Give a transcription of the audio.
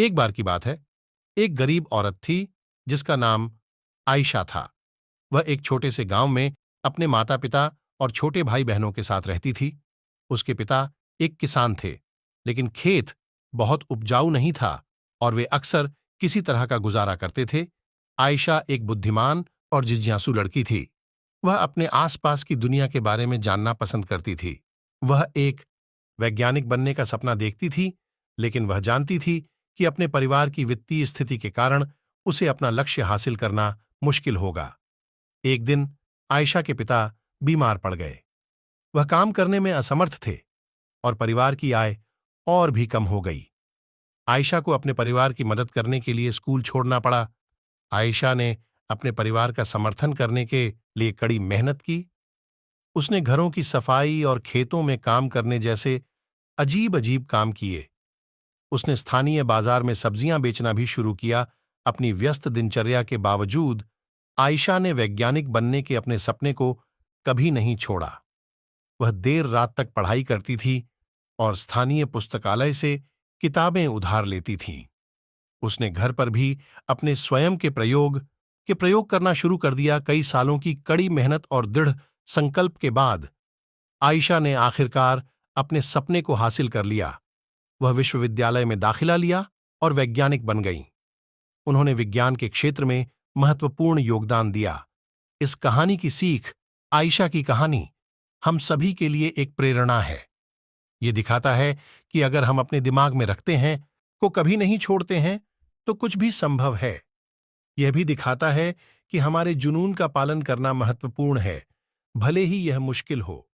एक बार की बात है, एक गरीब औरत थी जिसका नाम आयशा था। वह एक छोटे से गांव में अपने माता पिता और छोटे भाई बहनों के साथ रहती थी। उसके पिता एक किसान थे, लेकिन खेत बहुत उपजाऊ नहीं था और वे अक्सर किसी तरह का गुजारा करते थे। आयशा एक बुद्धिमान और जिज्ञासु लड़की थी। वह अपने आसपास की दुनिया के बारे में जानना पसंद करती थी। वह एक वैज्ञानिक बनने का सपना देखती थी, लेकिन वह जानती थी कि अपने परिवार की वित्तीय स्थिति के कारण उसे अपना लक्ष्य हासिल करना मुश्किल होगा। एक दिन आयशा के पिता बीमार पड़ गए। वह काम करने में असमर्थ थे और परिवार की आय और भी कम हो गई। आयशा को अपने परिवार की मदद करने के लिए स्कूल छोड़ना पड़ा। आयशा ने अपने परिवार का समर्थन करने के लिए कड़ी मेहनत की। उसने घरों की सफाई और खेतों में काम करने जैसे अजीब अजीब काम किए। उसने स्थानीय बाजार में सब्जियां बेचना भी शुरू किया। अपनी व्यस्त दिनचर्या के बावजूद आयशा ने वैज्ञानिक बनने के अपने सपने को कभी नहीं छोड़ा। वह देर रात तक पढ़ाई करती थी और स्थानीय पुस्तकालय से किताबें उधार लेती थी। उसने घर पर भी अपने स्वयं के प्रयोग करना शुरू कर दिया। कई सालों की कड़ी मेहनत और दृढ़ संकल्प के बाद आयशा ने आखिरकार अपने सपने को हासिल कर लिया। वह विश्वविद्यालय में दाखिला लिया और वैज्ञानिक बन गईं। उन्होंने विज्ञान के क्षेत्र में महत्वपूर्ण योगदान दिया। इस कहानी की सीख, आयशा की कहानी, हम सभी के लिए एक प्रेरणा है। ये दिखाता है कि अगर हम अपने दिमाग में रखते हैं, को कभी नहीं छोड़ते हैं, तो कुछ भी संभव है। यह भी दिखाता है कि हमारे जुनून का पालन करना महत्वपूर्ण है, भले ही यह मुश्किल हो।